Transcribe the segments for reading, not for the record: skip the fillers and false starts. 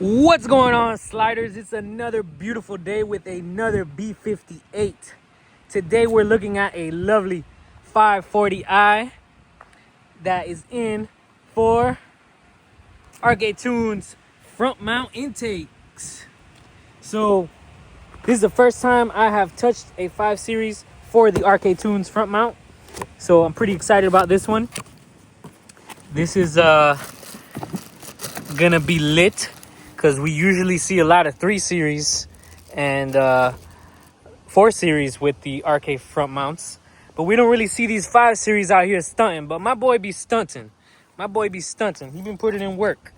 What's going on, sliders? It's another beautiful day with another B58. Today we're looking at a lovely 540i that is in for Arcade Tunes front mount intakes. So this is the first time I have touched a 5 Series for the Arcade Tunes front mount. So I'm pretty excited about this one. This is gonna be lit, because we usually see a lot of 3 Series and 4 Series with the arcade front mounts. But we don't really see these 5 Series out here stunting. But my boy be stunting. He been putting in work.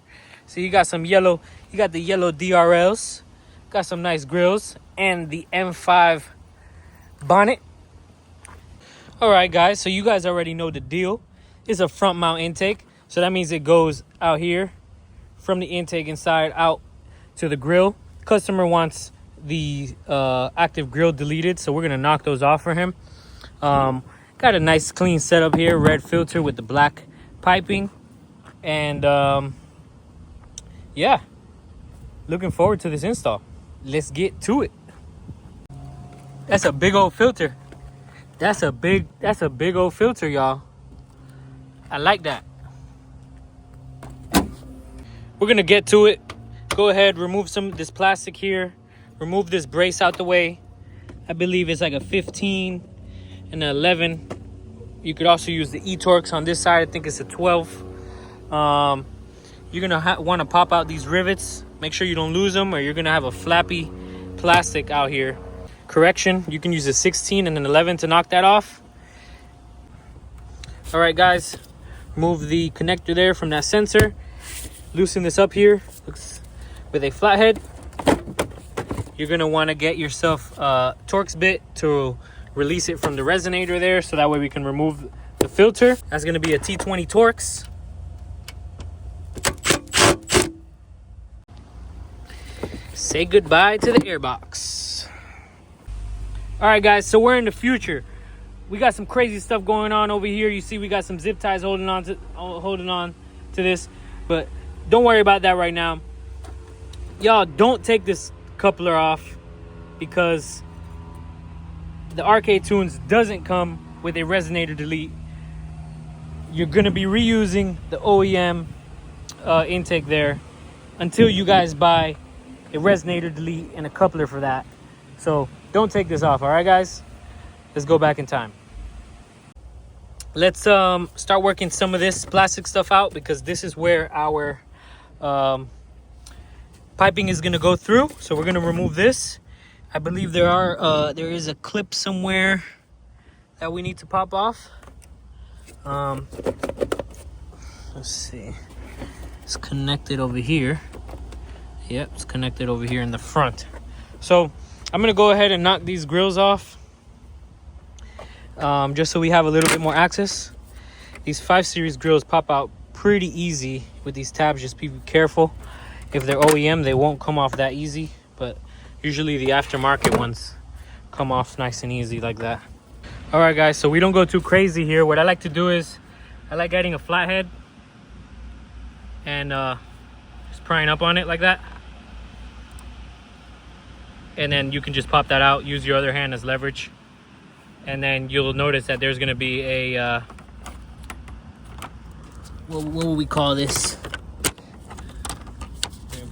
So you got some yellow, you got the yellow DRLs. Got some nice grills and the M5 bonnet. Alright guys, so you guys already know the deal. It's a front mount intake. So that means it goes out here from the intake inside out to the grill. Customer wants the active grill deleted, so we're gonna knock those off for him. Got a nice clean setup here, red filter with the black piping, and yeah, looking forward to this install. Let's get to it. That's a big old filter. That's a big old filter, y'all. I like that. We're gonna get to it. Go ahead, remove some of this plastic here. Remove this brace out the way. I believe it's like a 15 and an 11. You could also use the E-Torx on this side. I think it's a 12. You're gonna want to pop out these rivets. Make sure you don't lose them, or you're gonna have a flappy plastic out here. Correction, you can use a 16 and an 11 to knock that off. All right, guys, remove the connector there from that sensor. Loosen this up here. Looks with a flathead. You're gonna want to get yourself a Torx bit to release it from the resonator there, so that way we can remove the filter. That's gonna be a T20 Torx. Say goodbye to the airbox. All right, guys, so we're in the future. We got some crazy stuff going on over here. You see, we got some zip ties holding on to this, but don't worry about that right now. Y'all, don't take this coupler off, because the Arcade Tunes doesn't come with a resonator delete. You're gonna be reusing the OEM intake there until you guys buy a resonator delete and a coupler for that. So don't take this off, all right, guys? Let's go back in time. Let's start working some of this plastic stuff out, because this is where our piping is going to go through. So we're going to remove this. I believe there is a clip somewhere that we need to pop off. Let's see. It's connected over here. Yep, it's connected over here in the front. So I'm going to go ahead and knock these grills off, just so we have a little bit more access. These 5 Series grills pop out pretty easy with these tabs. Just be careful. If they're OEM, they won't come off that easy, but usually the aftermarket ones come off nice and easy like that. All right, guys, so we don't go too crazy here. What I like to do is I like adding a flathead and just prying up on it like that. And then you can just pop that out, use your other hand as leverage. And then you'll notice that there's gonna be a, what will we call this?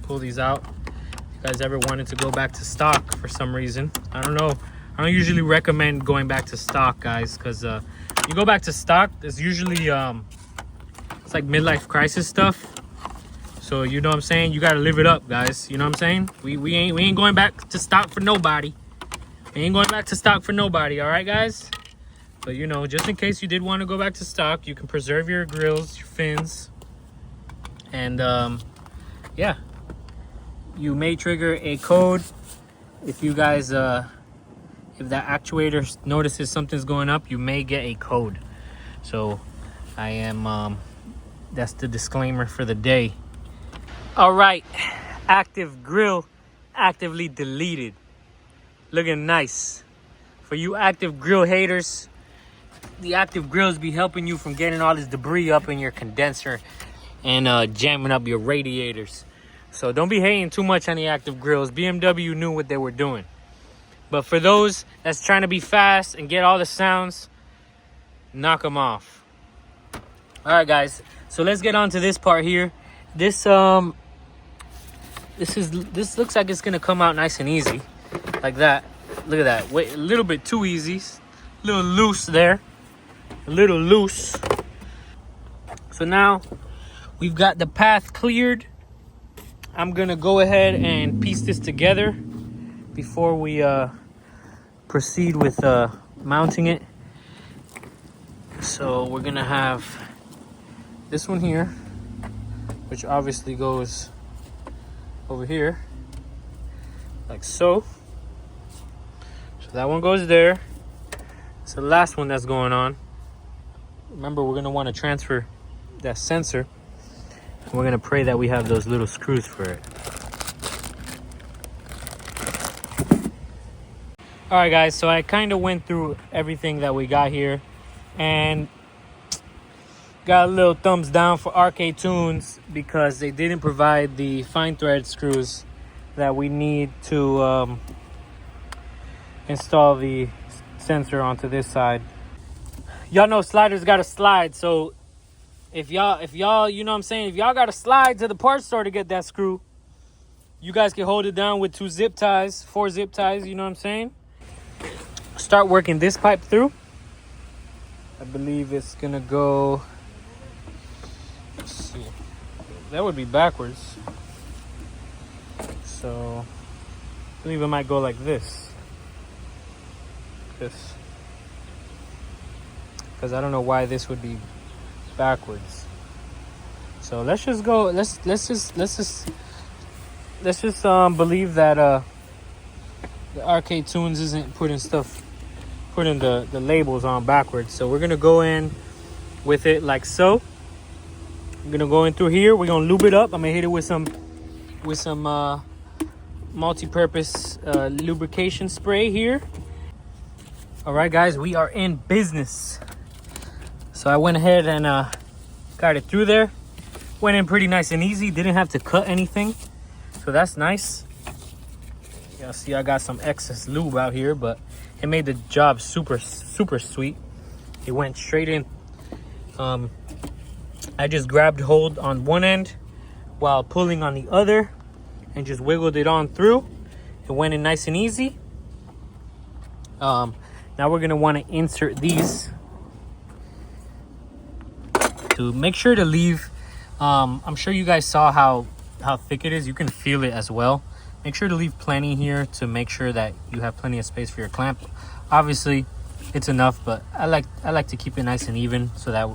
Pull these out. If you guys ever wanted to go back to stock for some reason, I don't know. I don't usually recommend going back to stock, guys, because you go back to stock, there's usually it's like midlife crisis stuff. So you know what I'm saying? You gotta live it up, guys. You know what I'm saying? We ain't going back to stock for nobody. We ain't going back to stock for nobody, all right, guys? But you know, just in case you did want to go back to stock, you can preserve your grills, your fins, and yeah. You may trigger a code if you guys, if that actuator notices something's going up, you may get a code. So I am, that's the disclaimer for the day. All right, active grill actively deleted. Looking nice. For you active grill haters, the active grills be helping you from getting all this debris up in your condenser and jamming up your radiators. So don't be hating too much on the active grills. BMW knew what they were doing. But for those that's trying to be fast and get all the sounds, knock them off. All right, guys. So let's get on to this part here. This looks like it's gonna come out nice and easy, like that. Look at that. Wait, a little bit too easy. A little loose there. A little loose. So now we've got the path cleared. I'm gonna go ahead and piece this together before we proceed with mounting it. So we're gonna have this one here, which obviously goes over here, like so. So that one goes there. It's the last one that's going on. Remember, we're gonna want to transfer that sensor. And we're gonna pray that we have those little screws for it. All right, guys, so I kind of went through everything that we got here and got a little thumbs down for RK Tunes because they didn't provide the fine thread screws that we need to install the sensor onto this side. Y'all know sliders got to slide, so if y'all, you know what I'm saying, if y'all got to slide to the parts store to get that screw, you guys can hold it down with 4 zip ties, you know what I'm saying? Start working this pipe through. I believe it's gonna go, let's see, that would be backwards. So I believe it might go like this. Because I don't know why this would be backwards. So let's just go, let's just believe that the RK Tunes isn't putting the labels on backwards. So we're gonna go in with it like so. I'm gonna go in through here. We're gonna lube it up. I'm gonna hit it with some multi-purpose lubrication spray here. All right, guys, we are in business. So I went ahead and got it through there. Went in pretty nice and easy. Didn't have to cut anything, so that's nice. Y'all see I got some excess lube out here, but it made the job super sweet. It went straight in. I just grabbed hold on one end while pulling on the other and just wiggled it on through. It went in nice and easy. Now we're gonna want to insert these to make sure to leave. I'm sure you guys saw how thick it is. You can feel it as well. Make sure to leave plenty here to make sure that you have plenty of space for your clamp. Obviously, it's enough, but I like to keep it nice and even so that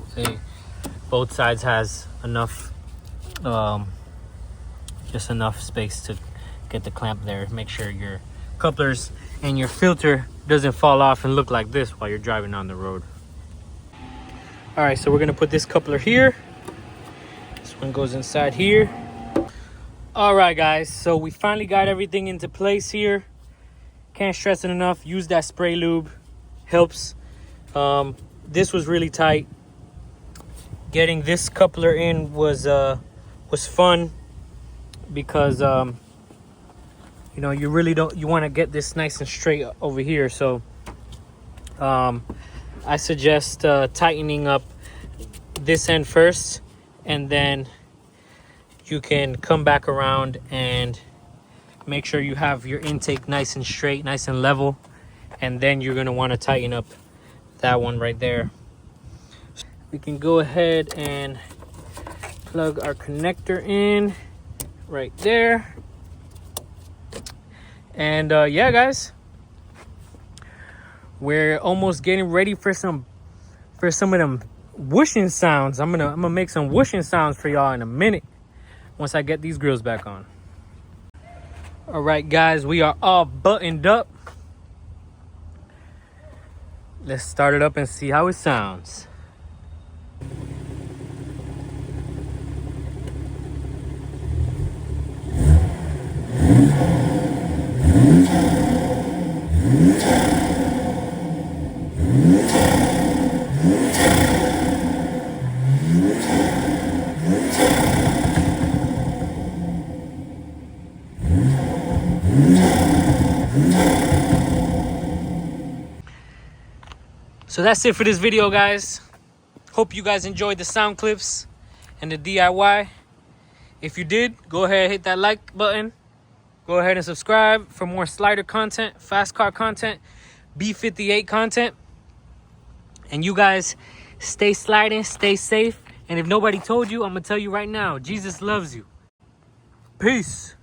both sides has enough, just enough space to get the clamp there. Make sure your couplers and your filter doesn't fall off and look like this while you're driving on the road. All right, so we're gonna put this coupler here. This one goes inside here. All right, guys, so we finally got everything into place here. Can't stress it enough. Use that spray lube, helps. This was really tight. Getting this coupler in was fun because you know, you really don't, you want to get this nice and straight over here. So I suggest tightening up this end first, and then you can come back around and make sure you have your intake nice and straight, nice and level, and then you're going to want to tighten up that one right there. We can go ahead and plug our connector in right there. And yeah, guys, we're almost getting ready for some of them whooshing sounds. I'm gonna make some whooshing sounds for y'all in a minute once I get these grills back on. All right, guys, we are all buttoned up. Let's start it up and see how it sounds. So that's it for this video, guys. Hope you guys enjoyed the sound clips and the DIY. If you did, go ahead and hit that like button. Go ahead and subscribe for more slider content, fast car content, B58 content. And you guys stay sliding, stay safe. And if nobody told you, I'm going to tell you right now, Jesus loves you. Peace.